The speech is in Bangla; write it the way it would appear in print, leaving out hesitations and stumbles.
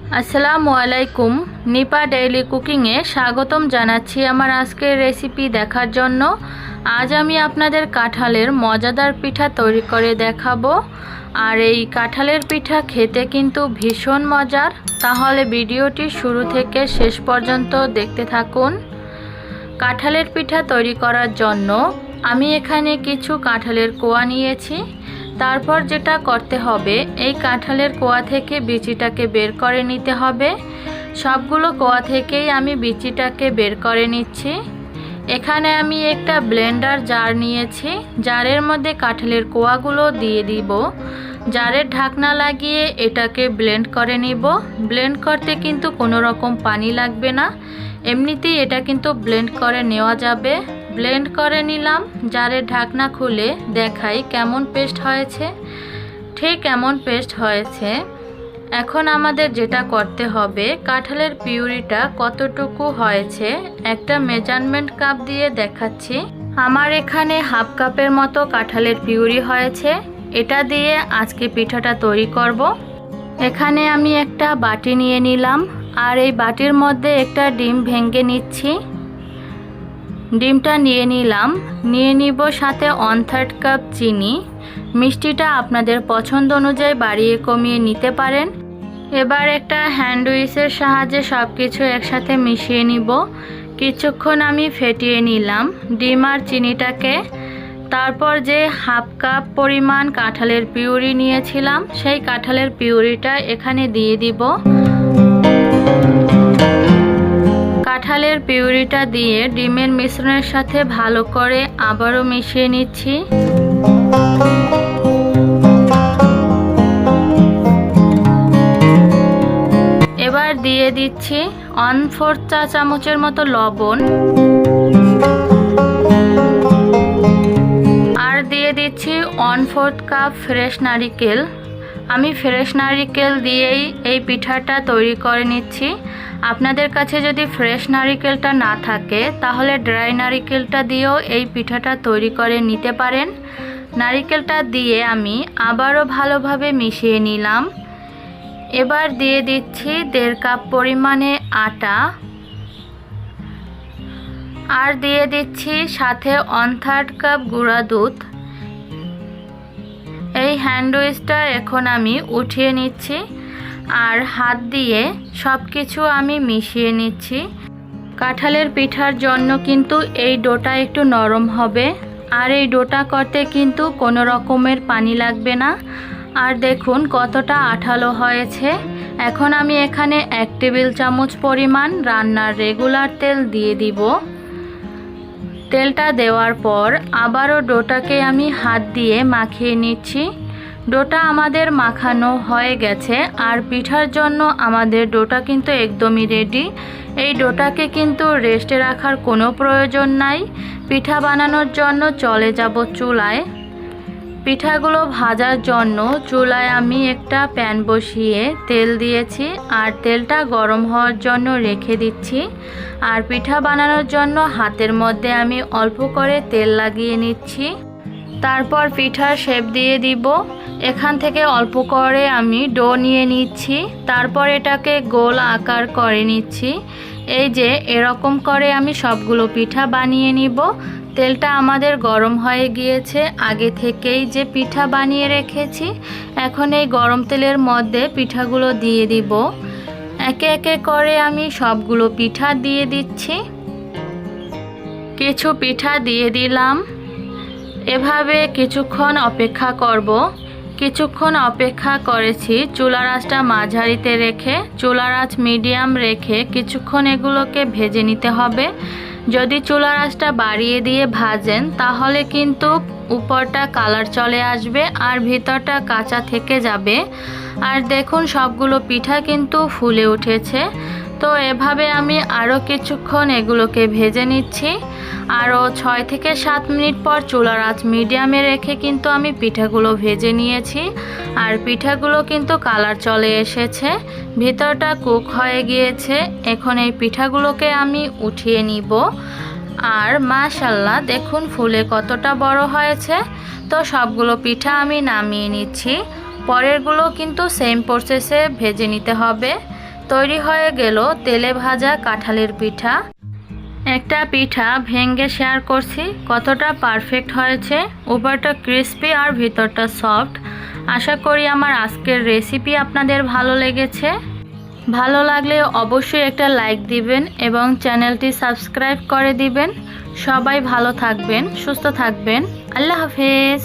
আসসালামু আলাইকুম। নিপা ডেইলি কুকিংয়ে স্বাগতম জানাচ্ছি আমার আজকের রেসিপি দেখার জন্য। আজ আমি আপনাদের কাঁঠালের মজাদার পিঠা তৈরি করে দেখাবো। আর এই কাঁঠালের পিঠা খেতে কিন্তু ভীষণ মজার। তাহলে ভিডিওটি শুরু থেকে শেষ পর্যন্ত দেখতে থাকুন। কাঁঠালের পিঠা তৈরি করার জন্য আমি এখানে কিছু কাঁঠালের কোয়া নিয়েছি। তারপর যেটা করতে হবে, এই কাঁঠালের কোয়া থেকে বিচিটাকে বের করে নিতে হবে। সবগুলো কোয়া থেকেই আমি বিচিটাকে বের করে নিচ্ছি। এখানে আমি একটা ব্লেন্ডার জার নিয়েছি। জারের মধ্যে কাঁঠালের কোয়াগুলো দিয়ে দিব। জারের ঢাকনা লাগিয়ে এটাকে ব্লেন্ড করে নিব। ব্লেন্ড করতে কিন্তু কোনো রকম পানি লাগবে না, এমনিতেই এটা কিন্তু ব্লেন্ড করে নেওয়া যাবে। ব্লেন্ড করে নিলাম। জারের ঢাকনা খুলে দেখাই কেমন পেস্ট হয়েছে। ঠিক এমন পেস্ট হয়েছে। এখন আমাদের যেটা করতে হবে, কাঁঠালের পিউরিটা কতটুকু হয়েছে একটা মেজারমেন্ট কাপ দিয়ে দেখাচ্ছি। আমার এখানে হাফ কাপের মতো কাঁঠালের পিউরি হয়েছে। এটা দিয়ে আজকে পিঠাটা তৈরি করব। এখানে আমি একটা বাটি নিয়ে নিলাম, আর এই বাটির মধ্যে একটা ডিম ভেঙে নিচ্ছি। ডিমটা নিয়ে নিলাম। নিয়ে নিব সাথে 1/3 কাপ চিনি। মিষ্টিটা আপনাদের পছন্দ অনুযায়ী বাড়িয়ে কমিয়ে নিতে পারেন। এবার একটা হ্যান্ড উইচের সাহায্যে সব কিছু একসাথে মিশিয়ে নিব। কিছুক্ষণ আমি ফেটিয়ে নিলাম ডিম আর চিনিটাকে। তারপর যে হাফ কাপ পরিমাণ কাঁঠালের পিউরি নিয়েছিলাম, সেই কাঁঠালের পিউরিটা এখানে দিয়ে দিব। কাঁঠালের পিউরিটা দিয়ে ডিমের মিশ্রণের সাথে ভালো করে আবারও মিশিয়ে নিচ্ছি। এবার দিয়ে দিচ্ছি 1/4 চা চামচের মতো লবণ, আর দিয়ে দিচ্ছি 1/4 কাপ ফ্রেশ নারিকেল। আমি ফ্রেশ নারিকেল দিয়েই এই পিঠাটা তৈরি করে নিচ্ছি। আপনাদের কাছে যদি ফ্রেশ নারিকেলটা না থাকে, তাহলে ড্রাই নারিকেলটা দিয়েও এই পিঠাটা তৈরি করে নিতে পারেন। নারিকেলটা দিয়ে আমি আবারও ভালোভাবে মিশিয়ে নিলাম। এবার দিয়ে দিচ্ছি 1.5 কাপ পরিমাণে আটা, আর দিয়ে দিচ্ছি সাথে 1/3 কাপ গুঁড়া দুধ। এই হ্যান্ড উইচটা এখন আমি উঠিয়ে নিচ্ছি, আর হাত দিয়ে সব কিছু আমি মিশিয়ে নিচ্ছি। কাঁঠালের পিঠার জন্য কিন্তু এই ডোটা একটু নরম হবে, আর এই ডোটা করতে কিন্তু কোনো রকমের পানি লাগবে না। আর দেখুন কতটা আঠালো হয়েছে। এখন আমি এখানে 1 টেবিল চামচ পরিমাণ রান্নার রেগুলার তেল দিয়ে দিব। তেলটা দেওয়ার পর আবারও ডোটাকে আমি হাত দিয়ে মাখিয়ে নিচ্ছি। ডোটা আমাদের মাখানো হয়ে গেছে, আর পিঠার জন্য আমাদের ডোটা কিন্তু একদমই রেডি। এই ডোটাকে কিন্তু রেস্টে রাখার কোনো প্রয়োজন নাই। পিঠা বানানোর জন্য চলে যাব চুলায়। পিঠাগুলো ভাজার জন্য চুলায় আমি একটা প্যান বসিয়ে তেল দিয়েছি, আর তেলটা গরম হওয়ার জন্য রেখে দিচ্ছি। আর পিঠা বানানোর জন্য হাতের মধ্যে আমি অল্প করে তেল লাগিয়ে নিচ্ছি। তারপর পিঠার শেপ দিয়ে দিব। এখান থেকে অল্প করে আমি ডো নিয়ে নিচ্ছি। তারপর এটাকে গোল আকার করে নিচ্ছি। এই যে এরকম করে আমি সবগুলো পিঠা বানিয়ে নিব। তেলটা আমাদের গরম হয়ে গিয়েছে আগে থেকেই যে পিঠা বানিয়ে রেখেছি। এখন এই গরম তেলের মধ্যে পিঠাগুলো দিয়ে দিব। একে একে করে আমি সবগুলো পিঠা দিয়ে দিচ্ছি। কিছু পিঠা দিয়ে দিলাম। এভাবে কিছুক্ষণ অপেক্ষা করব। কিছুক্ষণ অপেক্ষা করেছি চুলার আঁচটা মাঝারিতে রেখে। চুলার আঁচ মিডিয়াম রেখে কিছুক্ষণ এগুলোকে ভেজে নিতে হবে। যদি চুলার আঁচটা বাড়িয়ে দিয়ে ভাজেন, তাহলে কিন্তু উপরটা কালার চলে আসবে আর ভিতরটা কাঁচা থেকে যাবে। আর দেখুন সবগুলো পিঠা কিন্তু ফুলে উঠেছে। তো এভাবে আমি আরও কিছুক্ষণ এগুলোকে ভেজে নিচ্ছি। আরও 6 থেকে 7 মিনিট পর চুলার আঁচ মিডিয়ামে রেখে কিন্তু আমি পিঠাগুলো ভেজে নিয়েছি। আর পিঠাগুলো কিন্তু কালার চলে এসেছে, ভিতরটা কুক হয়ে গিয়েছে। এখন এই পিঠাগুলোকে আমি উঠিয়ে নিব। আর মাশাআল্লাহ দেখুন ফুলে কতটা বড় হয়েছে। তো সবগুলো পিঠা আমি নামিয়ে নিচ্ছি। পরেরগুলো কিন্তু সেম প্রসেসে ভেজে নিতে হবে। তৈরি হয়ে গেল তেলে ভাজা কাঁঠালের পিঠা। একটা পিঠা ভেঙে শেয়ার করছি কতটা পারফেক্ট হয়েছে, উপরটা ক্রিস্পি আর ভিতরটা সফট। আশা করি আমার আজকের রেসিপি আপনাদের ভালো লেগেছে। ভালো লাগলে অবশ্যই একটা লাইক দিবেন এবং চ্যানেলটি সাবস্ক্রাইব করে দিবেন। সবাই ভালো থাকবেন, সুস্থ থাকবেন। আল্লাহ হাফেজ।